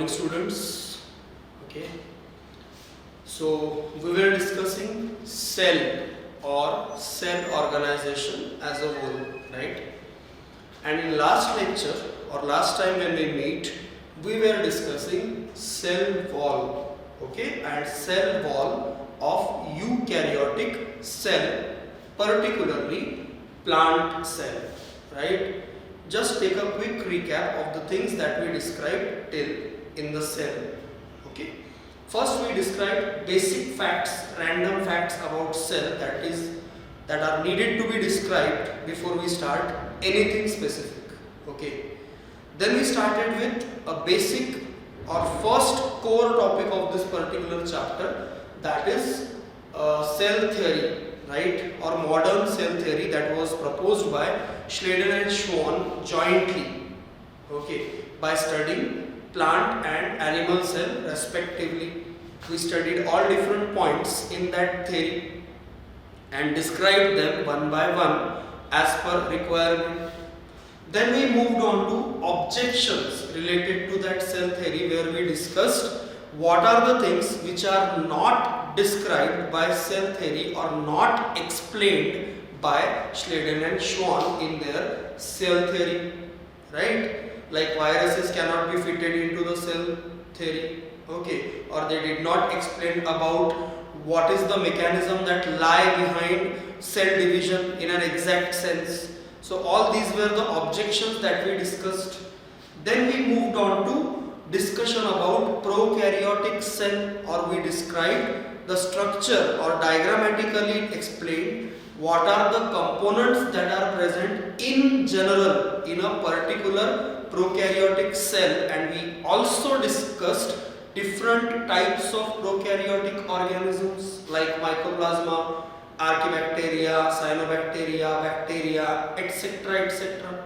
morning, students. Okay, so we were discussing cell or cell organization as a whole, right? And in last lecture or last time when we meet, we were discussing cell wall, okay, and cell wall of eukaryotic cell, particularly plant cell, right? Just take a quick recap of the things that we described till in the cell. Okay. First we described basic facts, random facts about cell that are needed to be described before we start anything specific. Okay. Then we started with a basic or first core topic of this particular chapter, that is cell theory, right, or modern cell theory that was proposed by Schleiden and Schwann jointly, okay, by studying plant and animal cell respectively. We studied all different points in that theory and described them one by one as per requirement. Then we moved on to objections related to that cell theory, where we discussed what are the things which are not described by cell theory or not explained by Schleiden and Schwann in their cell theory, right? Like viruses cannot be fitted into the cell theory, okay, or they did not explain about what is the mechanism that lie behind cell division in an exact sense. So all these were the objections that we discussed. Then we moved on to discussion about prokaryotic cell, or we described the structure or diagrammatically explained what are the components that are present in general in a particular prokaryotic cell, and we also discussed different types of prokaryotic organisms like mycoplasma, archaebacteria, cyanobacteria, bacteria, etc. etc.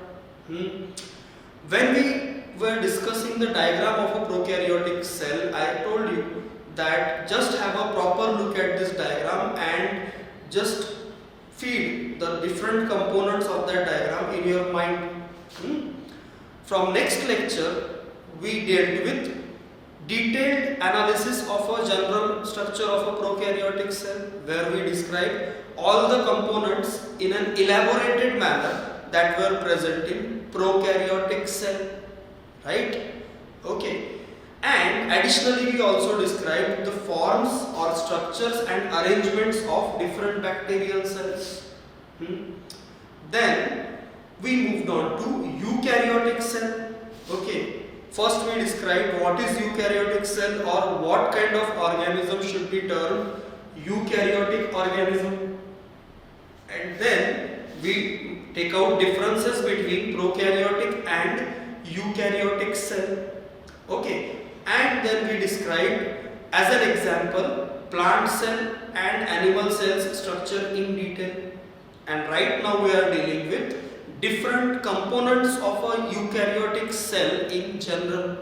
When we were discussing the diagram of a prokaryotic cell, I told you that just have a proper look at this diagram and just feed the different components of that diagram in your mind. From next lecture, we dealt with detailed analysis of a general structure of a prokaryotic cell, where we describe all the components in an elaborated manner that were present in prokaryotic cell, right? Okay. And additionally, we also described the forms or structures and arrangements of different bacterial cells. Then we moved on to eukaryotic cell. Okay. First we described what is eukaryotic cell, or what kind of organism should be termed eukaryotic organism. And then we take out differences between prokaryotic and eukaryotic cell. Okay. And then we described as an example plant cell and animal cells structure in detail. And right now we are dealing with different components of a eukaryotic cell in general.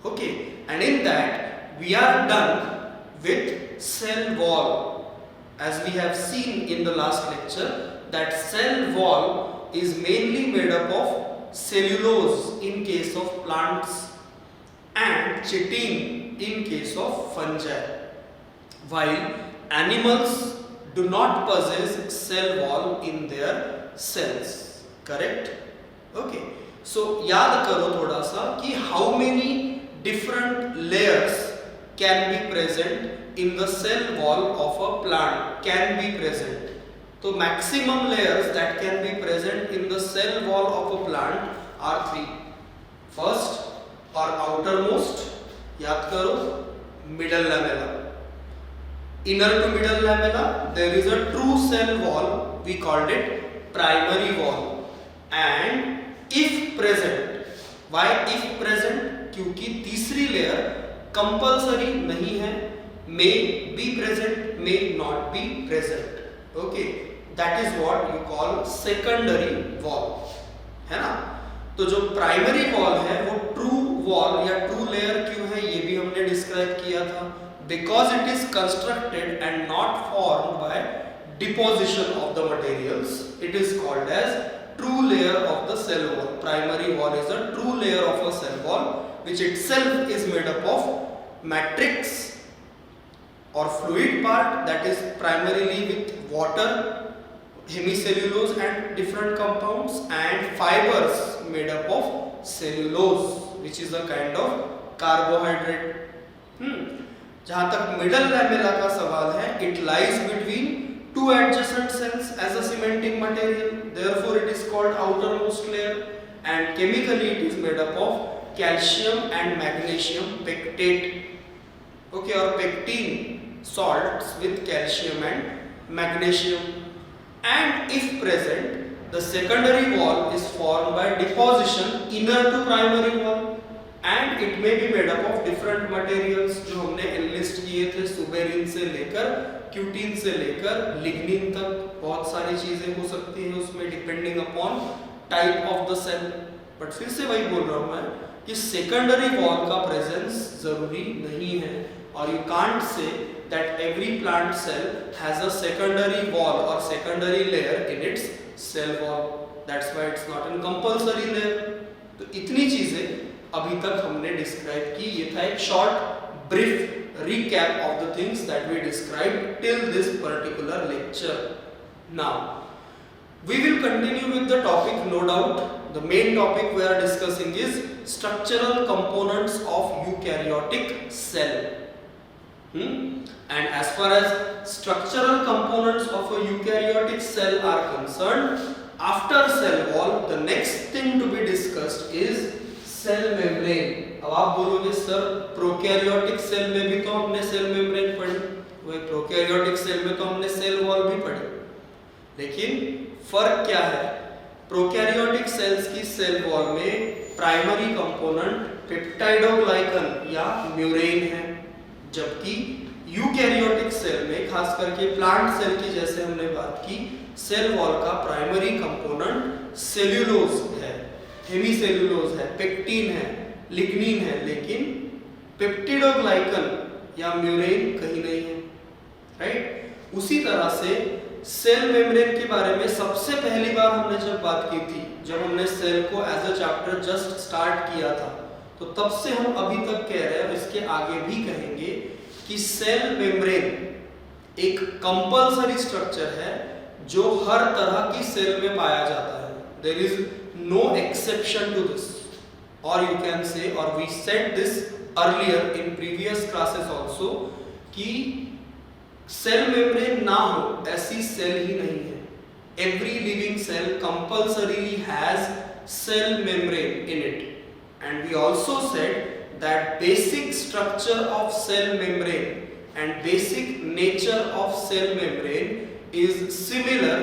Okay, and in that we are done with cell wall. As we have seen in the last lecture, that cell wall is mainly made up of cellulose in case of plants and chitin in case of fungi, while animals do not possess cell wall in their cells. Correct? Okay. So याद करो थोड़ा सा कि how many different layers can be present in the cell wall of a plant can be present. So maximum layers that can be present in the cell wall of a plant are three. First or outermost, याद करो, middle lamella. Inner to middle lamella, there is a true cell wall. We called it primary wall. And if present, why if present? क्योंकि तीसरी layer compulsory नहीं है, may be present, may not be present. Okay, that is what you call secondary wall, है ना? तो जो primary wall है वो ट्रू वॉल या ट्रू लेयर क्यों है, ये भी हमने डिस्क्राइब किया था. Because it is constructed and not formed by deposition of the materials, it is called as true layer of the cell wall. Primary wall is a true layer of a cell wall which itself is made up of matrix or fluid part, that is primarily with water, hemicellulose and different compounds, and fibers made up of cellulose, which is a kind of carbohydrate. जहाँ तक middle lamella का सवाल है, it lies between two adjacent cells as a cementing material, therefore it is called outermost layer, and chemically it is made up of calcium and magnesium pectate, okay, or pectin salts with calcium and magnesium. And if present, the secondary wall is formed by deposition inner to primary wall, and it may be made up of different materials जो हमने enlist किए थे, suberin से लेकर cutin से लेकर lignin तक, बहुत सारी चीजें हो सकती हैं उसमें depending upon type of the cell. But फिर से वही बोल रहा हूँ मैं कि सेकेंडरी वॉल का प्रेजेंस जरूरी नहीं है, और you can't say that every plant cell has a secondary wall or secondary layer in its cell wall. That's why it's not a compulsory layer. तो इतनी चीजें अभी तक हमने डिस्क्राइब की. ये था एक short brief recap of the things that we described till this particular lecture. Now we will continue with the topic, no doubt. The main topic we are discussing is structural components of eukaryotic cell. And as far as structural components of a eukaryotic cell are concerned, after cell wall, the next thing to be discussed is cell membrane. अब आप बोलोगे sir prokaryotic cell में भी तो हमने cell membrane पढ़ी, वही prokaryotic cell में तो हमने सेल वॉल भी पढ़ी, लेकिन फर्क क्या है? प्रोकैरियोटिक सेल्स की सेल वॉल में प्राइमरी कंपोनेंट पेप्टाइडोग्लाइकन या म्यूरेन है, जबकि यूकैरियोटिक सेल में, खास करके प्लांट सेल की जैसे हमने बात की, सेल वॉल का प्राइमरी कंपोनेंट सेल्यूलोज है, हेमीसेल्यूलोज है, पेक्टिन है, लिग्निन है, लेकिन पेप्टिडोग्लाइकन या म्यूरेन कहीं नहीं है, राइट? उसी तरह से सेल मेम्ब्रेन के बारे में सबसे पहली बार हमने जब बात की थी, जब हमने सेल को as a chapter just start किया था, तो तब से हम अभी तक कह रहे हैं और इसके आगे भी कहेंगे कि सेल मेम्ब्रेन एक कंपल्सरी स्ट्रक्चर है जो हर तरह की सेल में पाया जाता है. There is no exception to this, और यू कैन से, और we said this earlier in previous classes also, कि सेल मेम्ब्रेन ना हो ऐसी सेल ही नहीं है. Every living cell compulsorily has cell membrane in it. And we also said that basic structure of cell membrane and basic nature of cell membrane is similar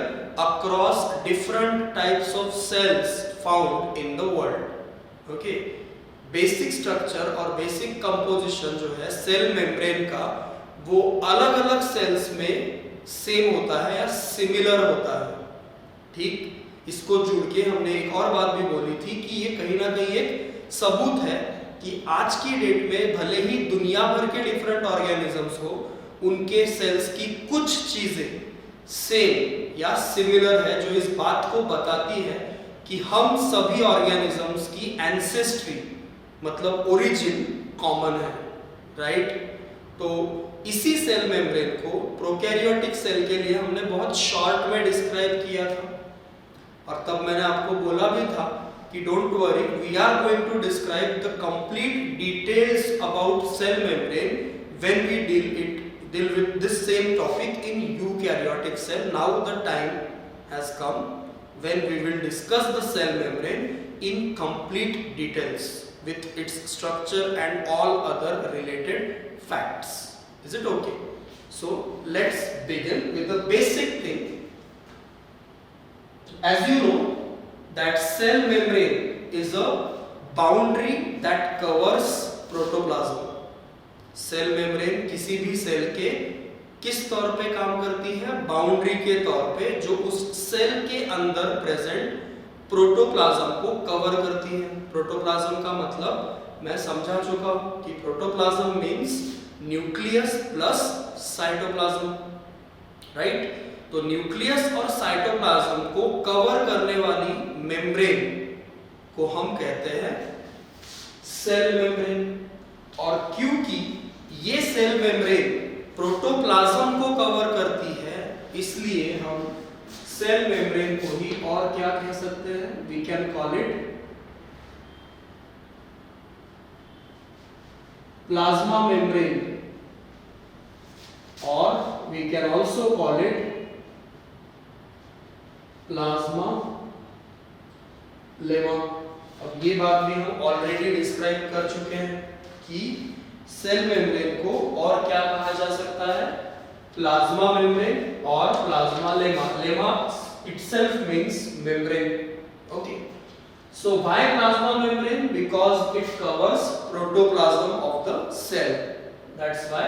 across different types of cells found in the world. Okay, basic structure और basic composition जो है cell membrane का, वो अलग-अलग cells में same होता है या similar होता है. ठीक, इसको जुड़ के हमने एक और बात भी बोली थी कि ये कहीं ना कहीं एक सबूत है कि आज की डेट में भले ही दुनिया भर के डिफरेंट ऑर्गेनिजम्स हो, उनके सेल्स की कुछ चीजें सेम या सिमिलर है, जो इस बात को बताती है कि हम सभी ऑर्गेनिजम्स की एंसेस्ट्री मतलब ओरिजिन कॉमन है, राइट? तो इसी सेल मेम्ब्रेन को प्रोकैरियोटिक सेल के लिए हमने बहुत शॉर्ट में डिस्क्राइब किया था, और तब मैंने आपको बोला भी था कि don't worry, we are going to describe the complete details about cell membrane when we deal with this same topic in eukaryotic cell. Now the time has come when we will discuss the cell membrane in complete details with its structure and all other related facts. Is it okay? So let's begin with the basic thing. As you know that cell membrane is a boundary that covers protoplasm. Cell membrane किसी भी cell के किस तौर पे काम करती है? Boundary के तौर पे, जो उस सेल के अंदर प्रेजेंट प्रोटोप्लाज्म को कवर करती है. प्रोटोप्लाज्म का मतलब मैं समझा चुका हूं कि protoplasm means nucleus plus cytoplasm, right? तो न्यूक्लियस और साइटोप्लाज्म को कवर करने वाली मेम्ब्रेन को हम कहते हैं सेल मेम्ब्रेन। और क्योंकि ये सेल मेम्ब्रेन प्रोटोप्लाज्म को कवर करती है, इसलिए हम सेल मेम्ब्रेन को ही और क्या कह सकते हैं, we can call it plasma membrane, or we can also call it plasma lemma। अब ये बात भी हम ऑलरेडी डिस्क्राइब कर चुके हैं कि सेल मेम्ब्रेन को और क्या कहा जा सकता है, प्लाज्मा मेम्ब्रेन और plasma lemma. Lemma itself means membrane। okay, so why plasma membrane? Because it covers protoplasm of the cell, that's why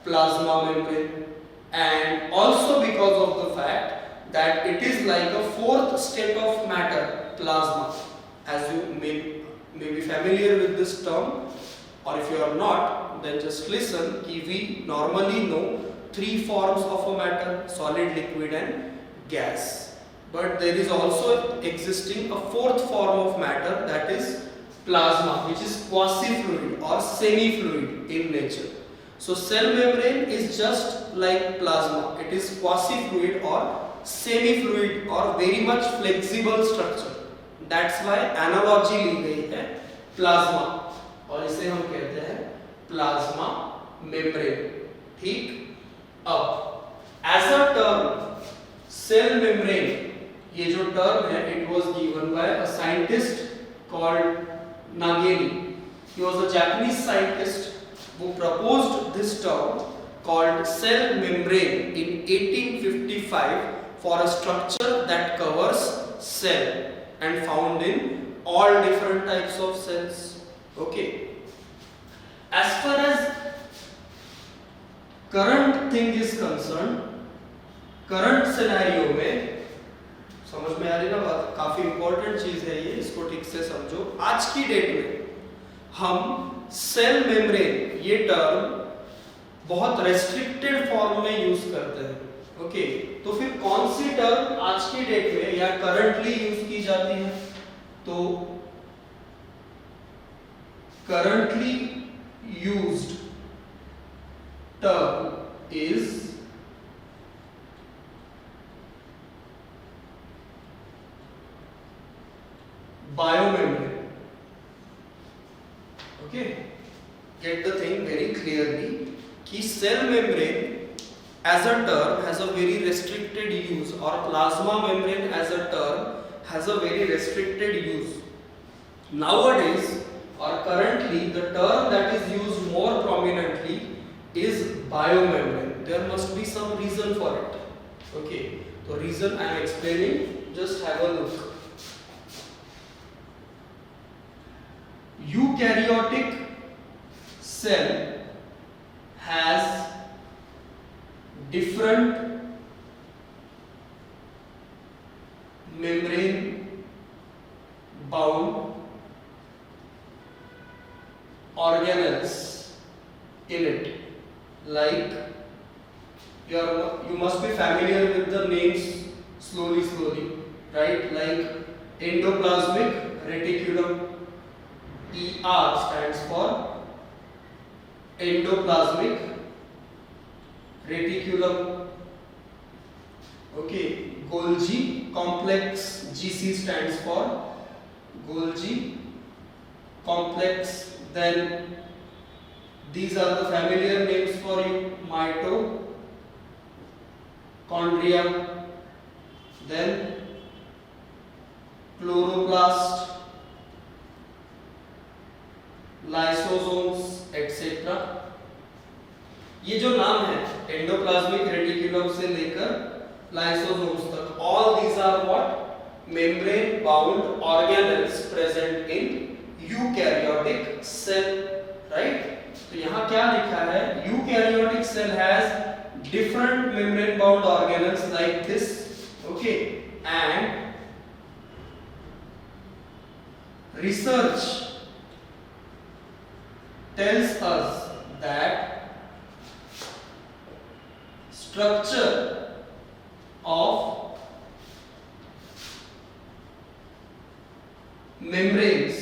plasma membrane। And also because of the fact that it is like a fourth state of matter, plasma। As you may be familiar with this term, or if you are not, then just listen कि we normally know three forms of a matter, solid, liquid and gas। But there is also existing a fourth form of matter, that is plasma, which is quasi-fluid or semi-fluid in nature। So cell membrane is just like plasma, it is quasi-fluid or semi-fluid or very much flexible structure। That's why analogy ली गई है plasma, और इसे हम कहते हैं plasma membrane। ठीक, अब as a term cell membrane, ये जो टर्म है, it was given by a scientist called Nageli। He was a Japanese scientist who proposed this term called cell membrane in 1855 for a structure that covers cell and found in all different types of cells। okay, as far as current thing is concerned, current scenario में, समझ में आ रही ना बात, काफी important चीज है ये, इसको ठीक से समझो। आज की डेट में हम सेल मेम्ब्रेन ये टर्म बहुत रेस्ट्रिक्टेड फॉर्म में यूज करते हैं। ओके, तो फिर कौन सी टर्म आज की डेट में या करंटली यूज की जाती है, तो currently used term is biomembrane। okay, get the thing very clearly कि cell membrane as a term has a very restricted use, or plasma membrane as a term has a very restricted use। Nowadays or currently the term that is used more prominently is biomembrane। there must be some reason for it। okay, so reason I am explaining, just have a look। Eukaryotic cell has different membrane bound organelles in it, like you must be familiar with the names slowly, right? Like endoplasmic reticulum, ER stands for endoplasmic reticulum। okay, Golgi complex, GC stands for Golgi complex। then these are the familiar names for you, mitochondria, then chloroplast, lysosomes etcetera. ये जो नाम है endoplasmic reticulum से लेकर lysosomes तक, all these are what, membrane bound organelles present in eukaryotic cell, right. तो यहाँ क्या लिखा है, eukaryotic cell has different membrane bound organelles like this. Okay, and research tells us that structure of membranes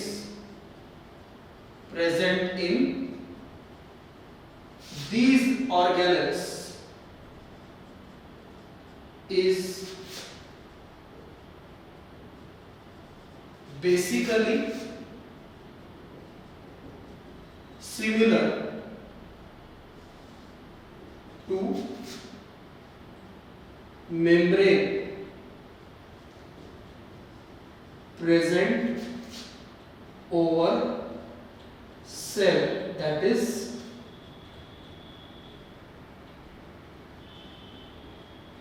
basically similar to membrane present over cell, that is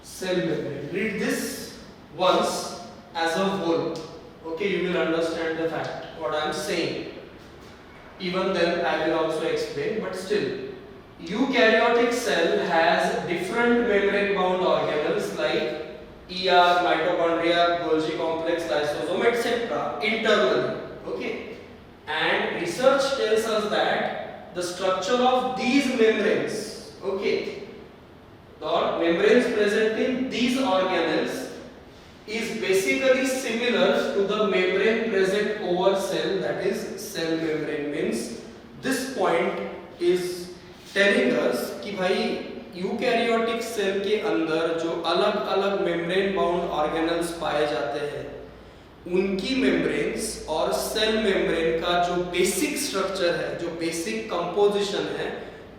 cell membrane. Read this once as a whole. Okay, you will understand the fact what I am saying. Even then I will also explain, but still, eukaryotic cell has different membrane bound organelles like ER, mitochondria, Golgi complex, lysosome, etc. internally. Okay, and research tells us that the structure of these membranes, okay, or membranes present in these organelles is basically similar to the membrane present over cell, that is cell membrane. Means this point is telling us कि भाई eukaryotic cell के अंदर जो अलग अलग membrane bound organelles पाए जाते हैं उनकी मेम्ब्रेन्स और सेल मेम्ब्रेन का जो बेसिक स्ट्रक्चर है, जो बेसिक कंपोजिशन है,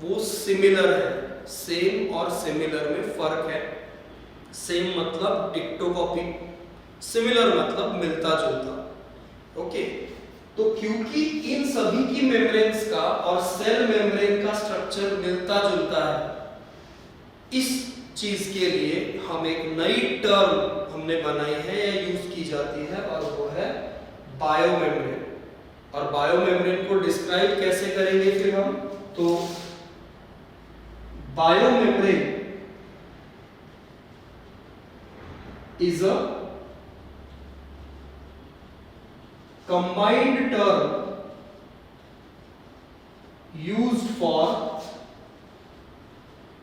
वो सिमिलर है. सेम और सिमिलर में फर्क है. सेम मतलब डिक्टो कॉपी, सिमिलर मतलब मिलता जुलता. ओके, तो क्योंकि इन सभी की मेम्ब्रेन्स का और सेल मेम्ब्रेन का स्ट्रक्चर मिलता जुलता है, इस चीज के लिए हम एक नई टर्म हमने बनाई है या यूज की जाती है, और वो है बायोमेम्ब्रेन. और बायोमेम्ब्रेन को डिस्क्राइब कैसे करेंगे फिर हम? तो biomembrane is a combined term used for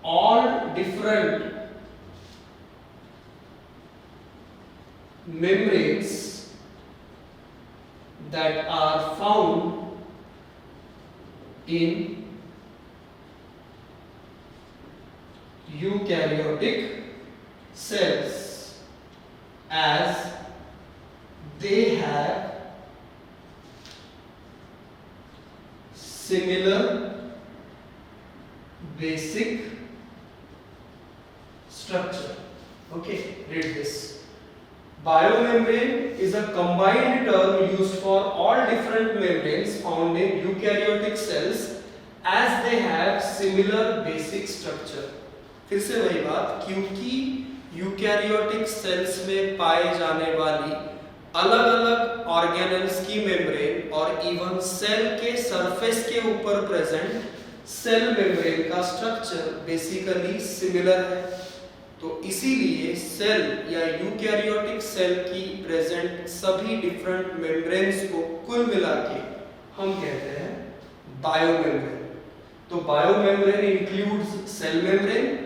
all different membranes that are found in eukaryotic cells, as they have similar basic structure. Okay, read this. Biomembrane is a combined term used for all different membranes found in eukaryotic cells, as they have similar basic structure. फिर से वही बात, क्योंकि eukaryotic cells में पाए जाने वाली अलग अलग ऑर्गेनल्स की मेम्ब्रेन और इवन सेल के सरफेस के ऊपर प्रेजेंट सेल मेम्ब्रेन का स्ट्रक्चर बेसिकली सिमिलर है, तो इसीलिए सेल या यूकैरियोटिक सेल की प्रेजेंट सभी डिफरेंट मेम्ब्रेन्स को कुल मिला के हम कहते हैं बायोमेम्ब्रेन. तो biomembrane includes cell membrane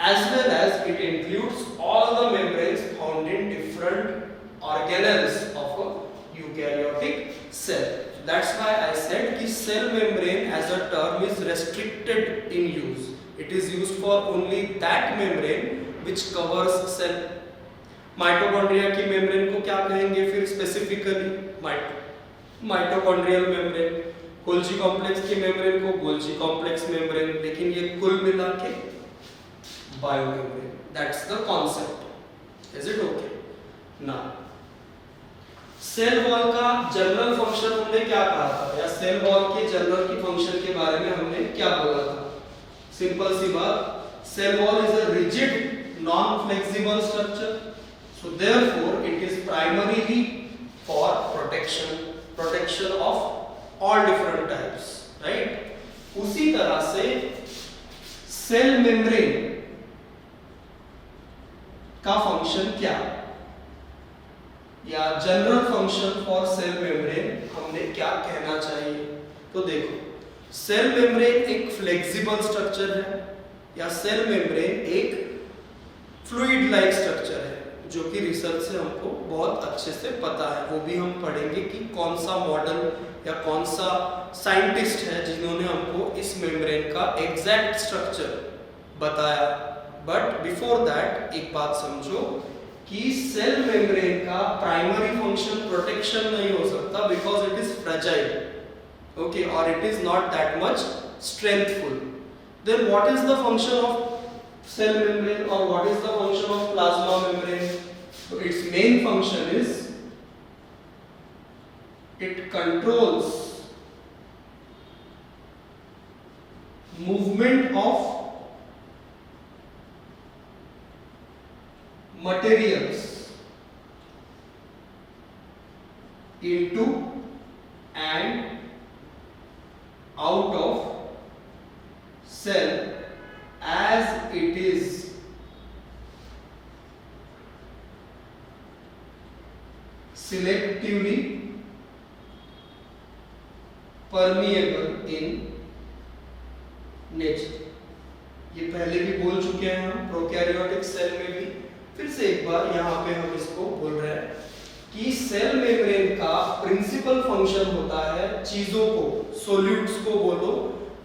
as well as it includes all the membranes found in different organelles of a eukaryotic cell. That's why I said कि cell membrane as a term is restricted in use. It is used for only that membrane which covers cell. Mitochondria की membrane को क्या कहेंगे फिर specifically? Mitochondrial membrane. Golgi complex की membrane को Golgi complex membrane. लेकिन ये कुल मिला के biomembrane. That's the concept. Is it okay? Now, cell wall का जनरल फंक्शन हमने क्या कहा था, या सेल वॉल के जनरल की फंक्शन के बारे में हमने क्या बोला था? सिंपल सी बात, cell wall is a rigid non flexible structure, so therefore it is primarily for protection of all different types, right? उसी तरह से सेल मेम्ब्रेन का फंक्शन क्या, या general function for sale membrane हमने क्या कहना चाहिए? तो देखो, सेल मेम्ब्रेन एक फ्लेक्सिबल स्ट्रक्चर है, या सेल मेम्ब्रेन एक फ्लूइड लाइक स्ट्रक्चर है, जो कि रिसर्च से हमको बहुत अच्छे से पता है. वो भी हम पढ़ेंगे कि कौन सा मॉडल या कौन सा साइंटिस्ट है जिन्होंने हमको इस मेम्ब्रेन का एग्जैक्ट स्ट्रक्चर बताया. बट बिफोर दैट एक बात समझो कि सेल मेम्ब्रेन का प्राइमरी फंक्शन प्रोटेक्शन नहीं हो सकता because it is fragile, okay, और it is not that much strengthful. Then what is the function of cell membrane और what is the function of plasma membrane? So its main function is it controls movement of materials into and out of cell as it is selectively permeable in nature. ये पहले भी बोल चुके हैं हम prokaryotic cell में भी, फिर से एक बार यहाँ पे हम इसको बोल रहे हैं कि सेल मेम्ब्रेन का प्रिंसिपल फंक्शन होता है चीजों को, सॉल्यूट्स को बोलो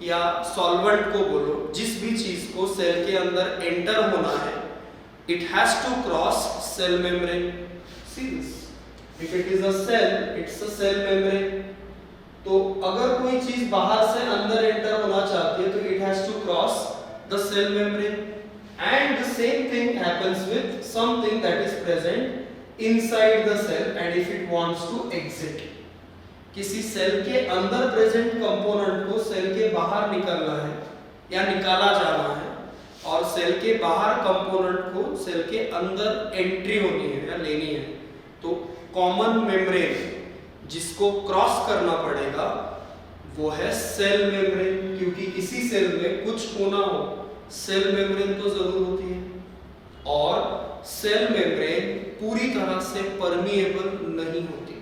या सॉल्वेंट को बोलो, जिस भी चीज को सेल के अंदर एंटर होना है, it has to cross cell membrane. See this, if it is a cell, it's a cell membrane. तो अगर कोई चीज बाहर से अंदर एंटर होना चाहती है तो it has to cross the cell membrane, and the same thing happens with something that is present inside the cell, and if it wants to exit, किसी सेल के अंदर प्रेजेंट कंपोनेंट को सेल के बाहर निकालना है या निकाला जाना है, और सेल के बाहर कंपोनेंट को सेल के अंदर एंट्री होनी है या लेनी है, तो कॉमन मेम्ब्रेन जिसको क्रॉस करना पड़ेगा वो है सेल मेम्ब्रेन, क्योंकि किसी सेल में कुछ होना हो सेल मेम्ब्रेन तो जरूर होती है, और सेल मेम्ब्रेन पूरी तरह से परमिएबल नहीं होती.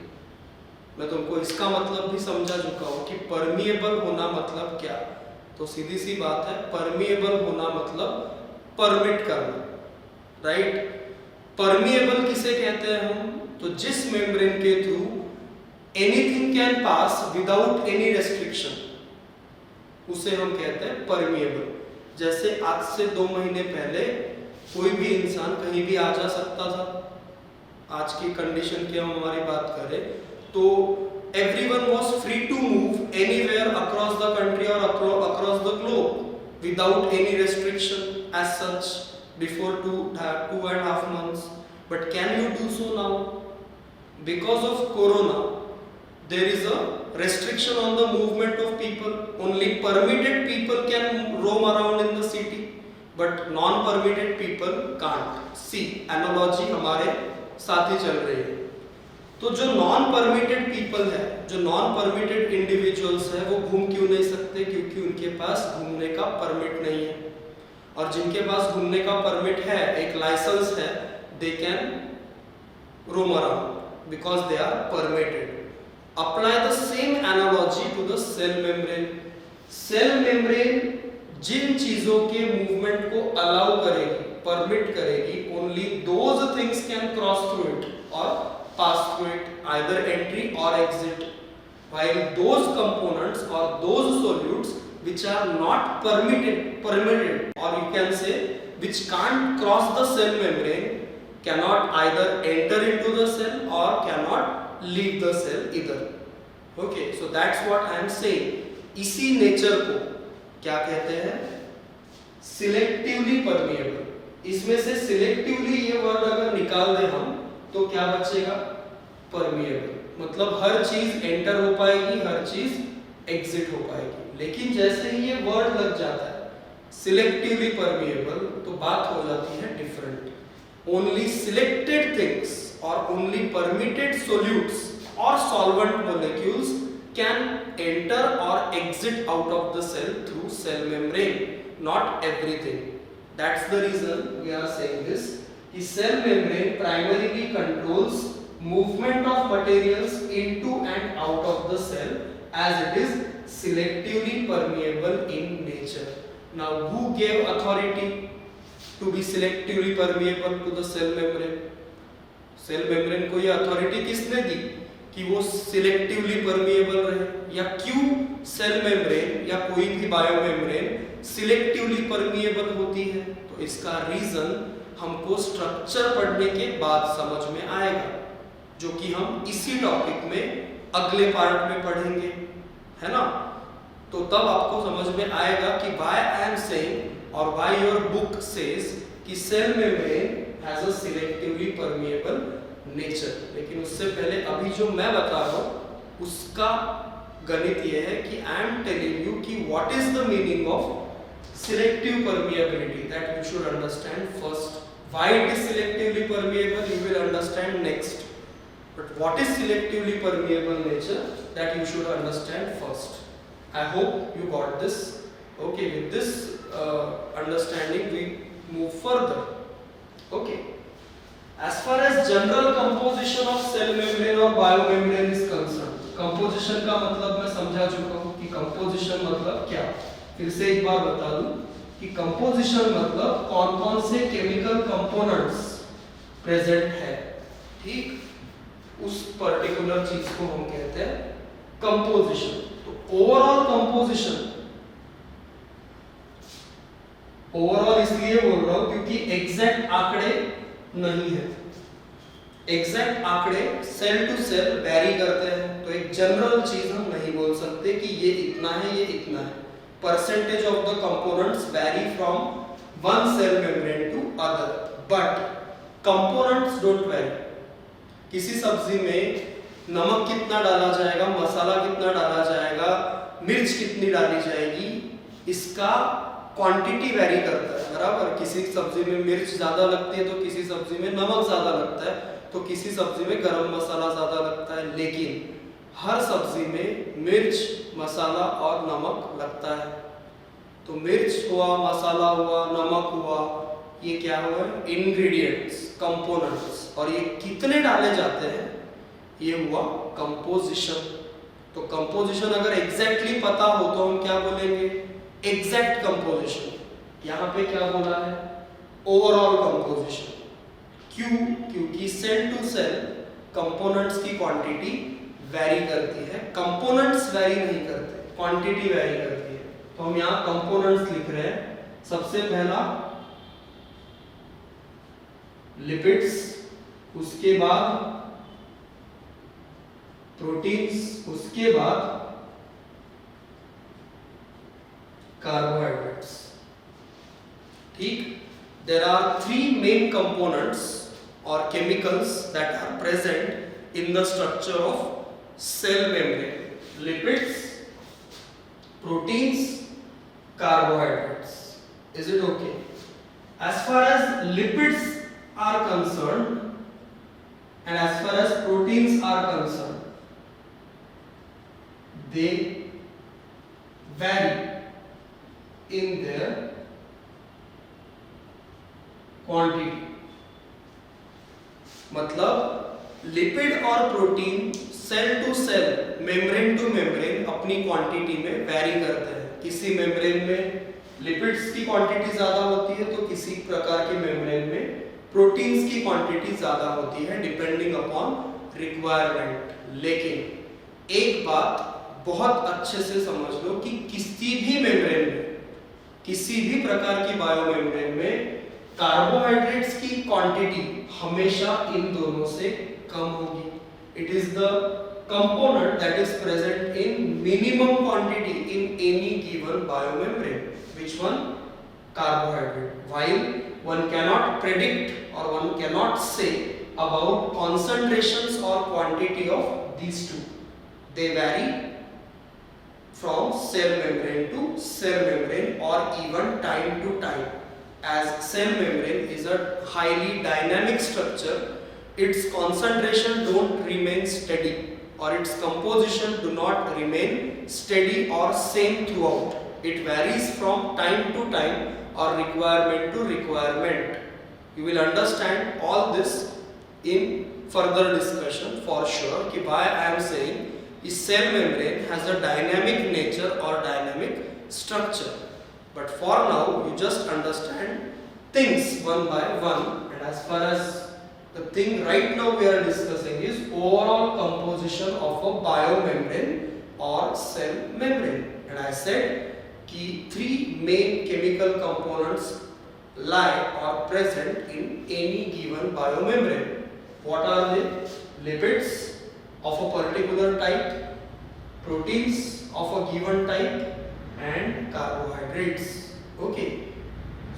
मैं तुमको इसका मतलब भी समझा चुका हूं कि परमिएबल होना मतलब क्या. तो सीधी सी बात है, परमिएबल होना मतलब परमिट करना, राइट. परमिएबल किसे कहते हैं हम? तो जिस मेम्ब्रेन के through anything can pass without any restriction, उसे हम कहते हैं परमिएबल. जैसे आज से 2 महीने पहले कोई भी इंसान कहीं भी आ जा सकता था. आज की कंडीशन की हम हमारी बात करें तो everyone was free to move anywhere across the country or across the globe without any restriction as such before 2.5 months. But can you do so now? Because of corona, there is a restriction on the movement of people. Only permitted people can roam around in the city, but non-permitted people can't. See, analogy हमारे साथ ही चल रही है. तो जो non permitted people है, जो non permitted individuals है, वो घूम क्यों नहीं सकते? क्योंकि उनके पास घूमने का परमिट नहीं है. और जिनके पास घूमने का परमिट है, एक लाइसेंस है, they can roam around because they are permitted. Apply the same analogy to the cell membrane. Cell membrane जिन चीजों के मूवमेंट को अलाउ करेगी, परमिट करेगी, only those things can cross through it or pass through it, either entry or exit, while those components or those solutes which are not permitted or you can say which can't cross the cell membrane cannot either enter into the cell or cannot leave the cell either. Okay, so that's what I am saying. इसी nature को क्या कहते हैं? Selectively permeable. इसमें से selectively ये word अगर निकाल दें हम तो क्या बचेगा? परमिएबल. मतलब हर चीज एंटर हो पाएगी, हर चीज एग्जिट हो पाएगी. लेकिन जैसे ही ये वर्ड लग जाता है सिलेक्टिवली परमिएबल, तो बात हो जाती है डिफरेंट. ओनली सिलेक्टेड थिंग्स और only permitted solutes or solvent molecules can enter or exit out of the cell through cell membrane, not everything. That's the reason we are saying this. The cell membrane primarily controls movement of materials into and out of the cell as it is selectively permeable in nature. Now, who gave authority to be selectively permeable to the cell membrane? Cell membrane को ये authority किसने दी कि वो selectively permeable रहे? या क्यों cell membrane या कोई भी बायो मेम्ब्रेन सिलेक्टिवली परमिएबल होती है? तो इसका रीजन हमको स्ट्रक्चर पढ़ने के बाद समझ में आएगा. जो कि हम इसी टॉपिक में अगले पार्ट में पढ़ेंगे, है ना। तो तब आपको समझ में आएगा कि व्हाई आई एम सेइंग और व्हाई योर बुक सेज कि cell membrane has a selectively permeable nature. लेकिन उससे पहले अभी जो मैं बता रहा हूं उसका गणित यह है कि आई एम टेलिंग यू कि what is the meaning of selective permeability, that you should understand first. Why it is selectively permeable you will understand next, but what is selectively permeable nature, that you should understand first. I hope you got this. Okay, with this understanding we move further. Okay, as far as general composition of cell membrane or biomembrane is concerned, composition का मतलब मैं समझा चुका हूँ कि composition मतलब क्या। फिर से एक बार बता दूं कि composition मतलब कौन कौन से chemical components present है, ठीक। उस पर्टिकुलर चीज को हम कहते हैं कंपोजिशन। तो ओवरऑल कंपोजिशन, ओवरऑल इसलिए बोल रहा हूं क्योंकि एग्जैक्ट आंकड़े नहीं है। एग्जैक्ट आंकड़े सेल टू सेल वेरी करते हैं, तो एक जनरल चीज हम नहीं बोल सकते कि ये इतना है ये इतना है। Percentage of the components vary from one cell membrane to other, but components don't vary. किसी सब्जी में नमक कितना डाला जाएगा, मसाला कितना डाला जाएगा, मिर्च कितनी डाली जाएगी, इसका क्वांटिटी वेरी करता है, बराबर। किसी सब्जी में मिर्च ज्यादा लगती है तो किसी सब्जी में नमक ज्यादा लगता है, तो किसी सब्जी में गरम मसाला ज्यादा लगता है, लेकिन हर सब्जी में मिर्च, मसाला और नमक लगता है। तो मिर्च हुआ, मसाला हुआ, नमक हुआ, ये क्या हुआ, इंग्रेडिएंट्स, कंपोनेंट्स, और ये कितने डाले जाते हैं ये हुआ कंपोजिशन। तो कंपोजिशन अगर एग्जैक्टली पता हो तो हम क्या बोलेंगे, एग्जैक्ट कंपोजिशन। यहाँ पे क्या बोला है, ओवरऑल कंपोजिशन। क्यों, क्योंकि सेल टू सेल कंपोनेंट्स की क्वांटिटी वेरी करती है, कंपोनेंट्स वेरी नहीं करते, क्वांटिटी वेरी करती है। तो हम यहाँ कंपोनेंट्स लिख रहे हैं। सबसे पहला लिपिड्स, उसके बाद प्रोटीन्स, उसके बाद कार्बोहाइड्रेट्स, ठीक। There are three main components और chemicals that are present in the structure of cell membrane: lipids, proteins, carbohydrates. Is it okay? As far as lipids are concerned and as far as proteins are concerned, they vary in their quantity. मतलब lipid और protein cell to cell, membrane to membrane अपनी quantity में vary करते हैं। किसी membrane में lipids की quantity ज्यादा होती है तो किसी प्रकार के मेम्ब्रेन में प्रोटीन्स की क्वांटिटी ज्यादा होती है, डिपेंडिंग अपॉन रिक्वायरमेंट। लेकिन एक बात बहुत अच्छे से समझ लो कि किसी भी मेम्ब्रेन में, किसी भी प्रकार की बायो मेम्ब्रेन में कार्बोहाइड्रेट्स की क्वांटिटी हमेशा इन दोनों से कम होगी। It is the component that is present in minimum quantity in any given biomembrane. Which one? Carbohydrate. While one cannot predict or one cannot say about concentrations or quantity of these two. They vary from cell membrane to cell membrane or even time to time. As cell membrane is a highly dynamic structure, its concentration don't remain steady, or its composition do not remain steady or same throughout. It varies from time to time or requirement to requirement. You will understand all this in further discussion for sure कि why I am saying is cell membrane has a dynamic nature or dynamic structure. But for now you just understand things one by one, and as far as the thing right now we are discussing is overall composition of a biomembrane or cell membrane. And I said कि three main chemical components lie or present in any given biomembrane. What are they? lipids of a particular type, proteins of a given type, and carbohydrates. Okay,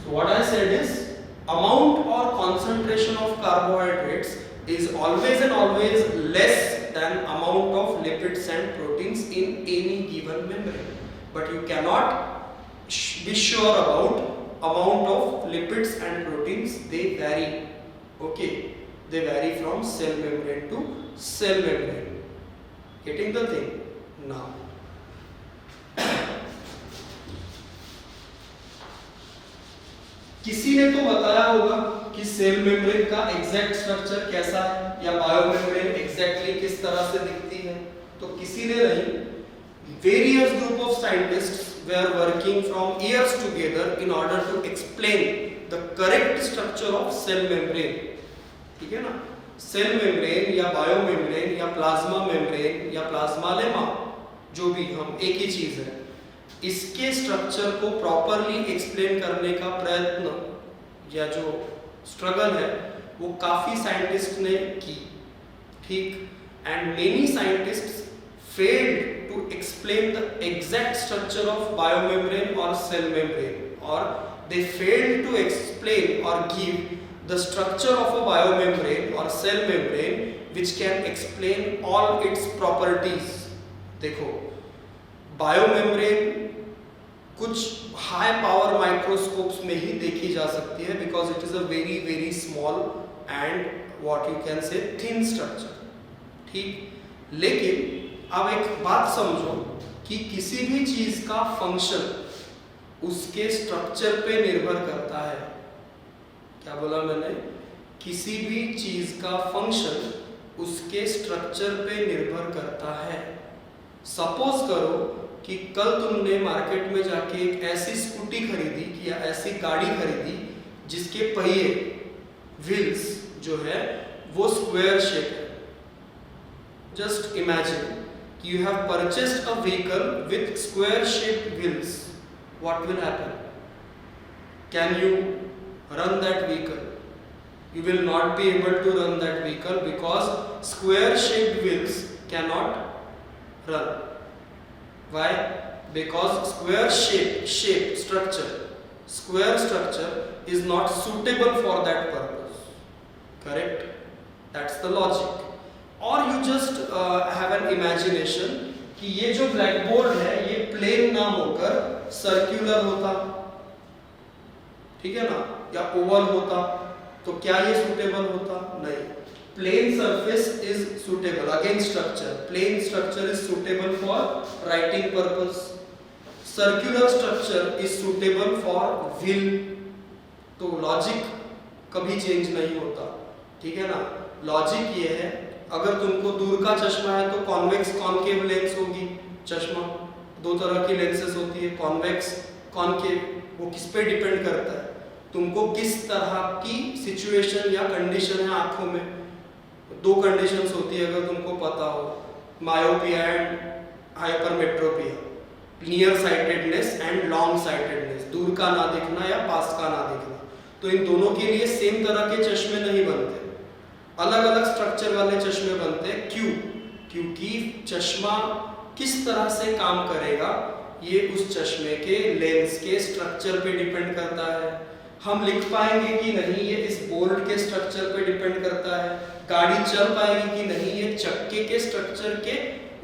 so what I said is amount or concentration of carbohydrates is always and always less than amount of lipids and proteins in any given membrane, but you cannot be sure about amount of lipids and proteins. They vary. Okay, they vary from cell membrane to cell membrane. Getting the thing now? किसी ने तो बताया होगा कि cell membrane का exact structure कैसा है या बायो मेम्ब्रेन एग्जैक्टली किस तरह से दिखती है, तो किसी ने नहीं. Various group of scientists were working from years together in order to explain the correct structure of cell membrane. ठीक है ना? सेल मेम्ब्रेन या बायो मेम्ब्रेन या प्लाज्मा मेम्ब्रेन या प्लाज्मा लेमा, जो भी हम एक ही चीज है, इसके स्ट्रक्चर को प्रॉपरली एक्सप्लेन करने का प्रयत्न या जो स्ट्रगल है वो काफी साइंटिस्ट ने की. ठीक, and many scientists failed to explain the exact structure of biomembrane or cell membrane, or they failed to explain or give the structure of a biomembrane or cell membrane which can explain all its properties. देखो, biomembrane कुछ high power microscopes में ही देखी जा सकती है because it is a very very small and what you can say thin structure. ठीक, लेकिन अब एक बात समझो कि किसी भी चीज का फंक्शन उसके स्ट्रक्चर पे निर्भर करता है. क्या बोला मैंने? किसी भी चीज का फंक्शन उसके स्ट्रक्चर पे निर्भर करता है. सपोज करो कि कल तुमने मार्केट में जाके एक ऐसी स्कूटी खरीदी या ऐसी गाड़ी खरीदी जिसके पहिए व्हील्स जो है वो स्क्वायर शेप है. Just imagine you have purchased a vehicle with square shaped wheels. What will happen? Can you run that vehicle? You will not be able to run that vehicle because square shaped wheels cannot run. Why? Because square shape structure is not suitable for that purpose. Correct? That's the logic. और you just have an imagination कि ये जो black board है ये plane ना होकर circular होता, ठीक है ना, या ओवल होता, तो क्या ये सुटेबल होता? नहीं. Plain surface is suitable again structure. Plain structure is suitable for writing purpose. Circular structure is suitable for wheel. तो लॉजिक कभी चेंज नहीं होता. ठीक है ना? लॉजिक ये है, अगर तुमको दूर का चश्मा है तो कॉन्वेक्स कॉनकेव लेंस होगी. चश्मा दो तरह की लेंसेज होती है, कॉन्वेक्स कॉनकेव. वो किस पे डिपेंड करता है? तुमको किस तरह की सिचुएशन या कंडीशन है आंखों में. दो कंडीशंस होती है अगर तुमको पता हो, myopia and hypermetropia, near sightedness and long sightedness, दूर का ना दिखना या पास का ना दिखना. तो इन दोनों के लिए सेम तरह के चश्मे नहीं बनते, अलग अलग स्ट्रक्चर वाले चश्मे बनते हैं. क्यों? क्योंकि चश्मा किस तरह से काम करेगा ये उस चश्मे के लेंस के स्ट्रक्चर पे डिपेंड करता है. हम लिख पाएंगे कि नहीं ये इस बोल्ट के स्ट्रक्चर पे डिपेंड करता है. गाड़ी चल पाएगी कि नहीं ये चक्के के स्ट्रक्चर के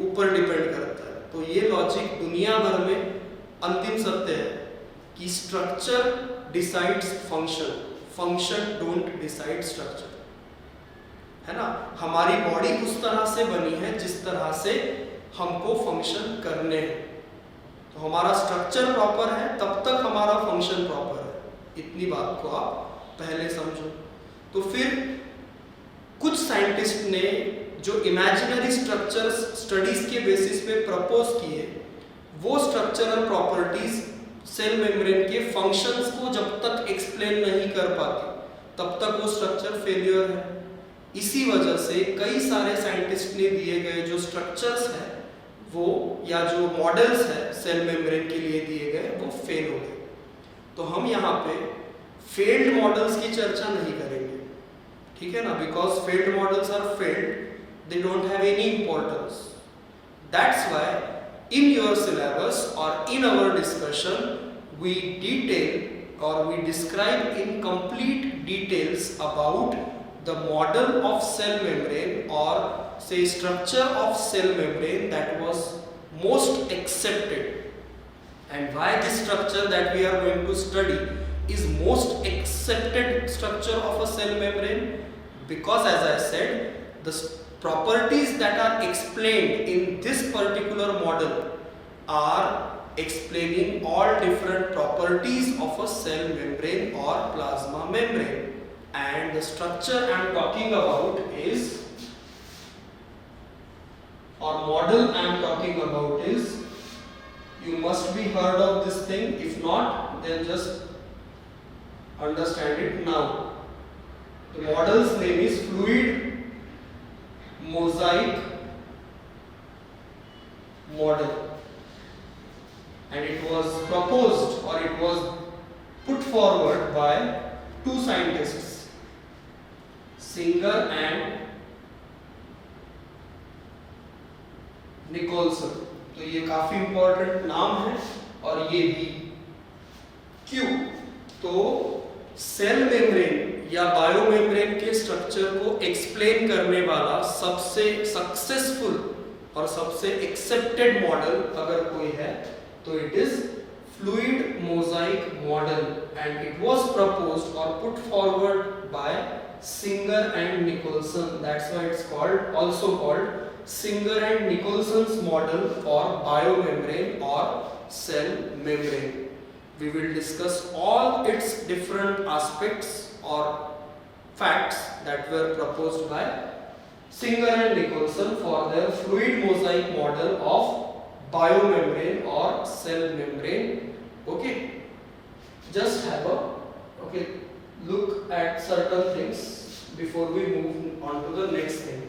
ऊपर डिपेंड करता है. तो ये लॉजिक दुनिया भर में अंतिम सत्य है कि structure decides function, function don't decide structure. है ना? हमारी बॉडी उस तरह से बनी है जिस तरह से हमको फंक्शन करने हैं. तो हमारा स्ट्रक्चर प्रॉपर है तब तक हमारा फंक्शन प्रॉपर है. इतनी बात को आप पहले समझो. तो फिर कुछ साइंटिस्ट ने जो इमेजिनरी स्ट्रक्चर्स स्टडीज के बेसिस पे प्रपोज किए, वो स्ट्रक्चरल प्रॉपर्टीज सेल मेम्ब्रेन के फंक्शंस को जब तक एक्सप्लेन नहीं कर पाती तब तक वो स्ट्रक्चर फेलियर है. इसी वजह से कई सारे साइंटिस्ट ने दिए गए जो स्ट्रक्चर्स हैं वो या जो मॉडल्स हैं सेल मेम्ब्रेन के लिए दिए गए वो फेल हो गए. तो हम यहाँ पे फेल्ड मॉडल्स की चर्चा नहीं करेंगे. ठीक है ना? Because failed models are failed they don't have any importance. That's why in your syllabus or in our discussion we detail or we describe in complete details about the model of cell membrane or say structure of cell membrane that was most accepted, and why this structure that we are going to study is most accepted structure of a cell membrane, because as I said, the properties that are explained in this particular model are explaining all different properties of a cell membrane or plasma membrane, and the structure I am talking about is, or model I am talking about is, you must be heard of this thing. If not, then just understand it now. The model's name is fluid mosaic model, and it was proposed or it was put forward by two scientists, Singer and Nicholson. तो ये काफी important नाम है, और ये भी क्यों? तो सेल मेम्ब्रेन या बायो मेम्ब्रेन के स्ट्रक्चर को एक्सप्लेन करने वाला सबसे सक्सेसफुल और सबसे एक्सेप्टेड मॉडल अगर कोई है तो it is fluid mosaic model, and it was proposed और put forward by Singer and Nicholson. That's why it's called, also called Singer and Nicholson's model for biomembrane or cell membrane. We will discuss all its different aspects or facts that were proposed by Singer and Nicholson for their fluid mosaic model of biomembrane or cell membrane. Okay, just have a look at certain things before we move on to the next thing.